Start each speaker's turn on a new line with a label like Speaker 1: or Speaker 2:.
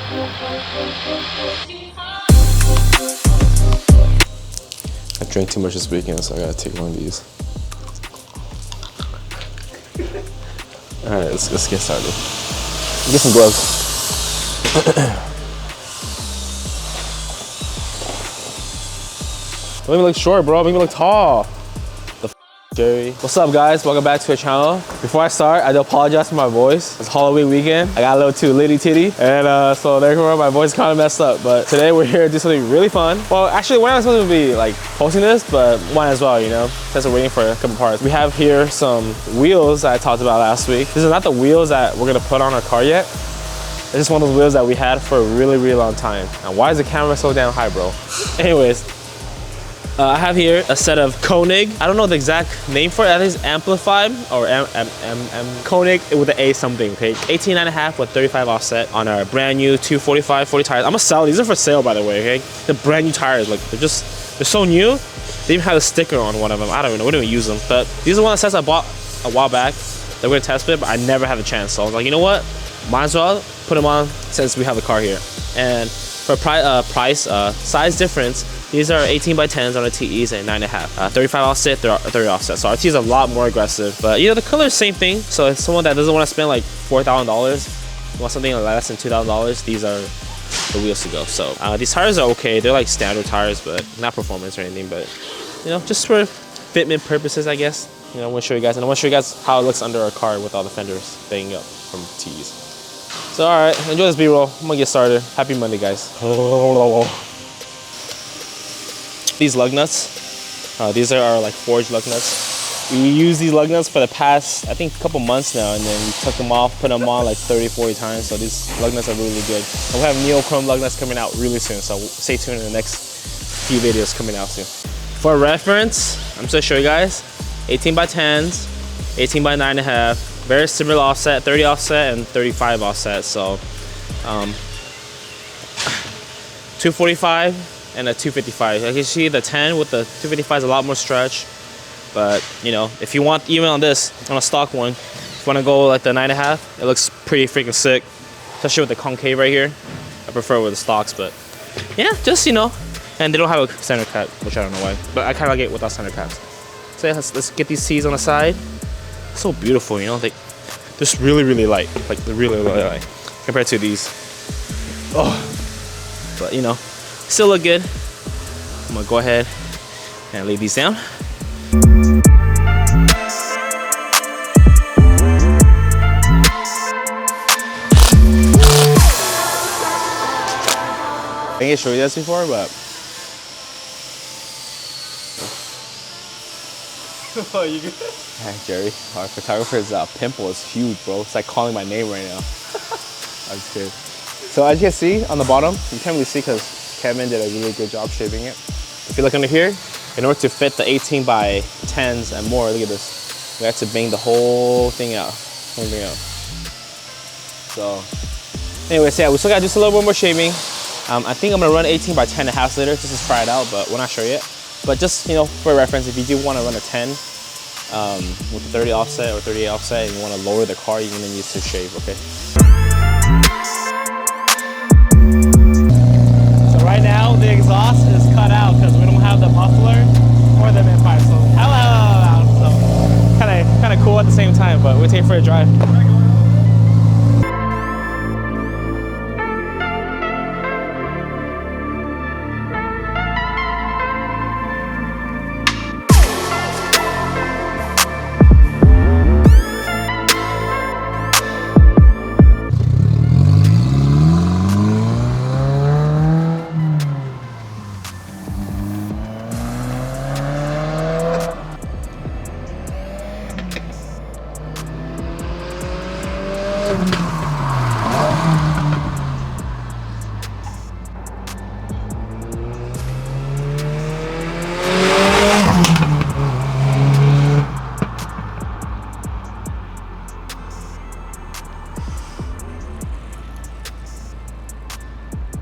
Speaker 1: I drank too much this weekend, so I gotta take one of these. All right, let's get started. Get some gloves. Don't make me look short, bro. Make me look tall. Jerry. What's up, guys? Welcome back to the channel. Before I start, I do apologize for my voice. It's Halloween weekend. I got a little too litty titty, and so therefore my voice kind of messed up. But today we're here to do something really fun. Well, actually, we're not supposed to be like posting this, but might as well, you know, since we're waiting for a couple parts. We have here some wheels that I talked about last week. This is not the wheels that we're gonna put on our car yet. It's just one of those wheels that we had for a really, really long time. And why is the camera so damn high, bro? Anyways. I have here a set of Konig. I don't know the exact name for it. I think it's Amplified or Konig with the A something, okay? 18.5 with 35 offset on our brand new 245 40 tires. I'm gonna sell these. Are for sale, by the way, okay? The brand new tires, like they're so new. They even have a sticker on one of them. I don't even know. We don't even use them. But these are one of the sets I bought a while back that we're gonna test fit, but I never had the chance. So I was like, you know what? Might as well put them on since we have the car here. And for size difference, these are 18 by 10s on the TEs and 9.5. 35 offset, 30 offset. So our T is a lot more aggressive, but you know, the color is same thing. So if someone that doesn't want to spend like $4,000, want something like less than $2,000, these are the wheels to go. So these tires are okay. They're like standard tires, but not performance or anything, but you know, just for fitment purposes, I guess. You know, I want to show you guys, and I want to show you guys how it looks under our car with all the fenders banging up from TEs. So all right, enjoy this B-roll. I'm gonna get started. Happy Monday, guys. These lug nuts, these are our like forged lug nuts. We use these lug nuts for the past, I think, a couple months now, and then we took them off, put them on like 30, 40 times. So these lug nuts are really good. And we'll have neochrome lug nuts coming out really soon, so stay tuned in the next few videos coming out soon. For reference, I'm just gonna show you guys 18 by 10s, 18 by 9.5, very similar offset, 30 offset and 35 offset. So 245 and a 255. Like you see, the 10 with the 255 is a lot more stretch. But you know, if you want, even on this, on a stock one, if you want to go like the 9.5, it looks pretty freaking sick, especially with the concave right here. I prefer with the stocks, but yeah, just, you know. And they don't have a center cap, which I don't know why, but I kind of like it without center caps. So yeah, let's get these C's on the side. So beautiful, you know, they're just really, really light, like they're really, really light compared to these. Oh, but you know, still look good. I'm gonna go ahead and lay these down. I think I showed you this before, but oh, you good? Hey, Jerry, our photographer's pimple is huge, bro. It's like calling my name right now. I'm just kidding. So as you can see on the bottom, you can't really see because Kevin did a really good job shaping it. If you look under here, in order to fit the 18 by 10s and more, look at this. We have to bang the whole thing out. So, anyways, yeah, we still gotta do a little bit more shaping. I think I'm gonna run 18 by 10.5 later just to try it out, but we're not sure yet. But just, you know, for reference, if you do want to run a 10 with a 30 offset or 38 offset and you want to lower the car, you're going to need to shave, okay? So right now, the exhaust is cut out because we don't have the muffler or the vent pipe. So, so kind of cool at the same time, but we'll take it for a drive.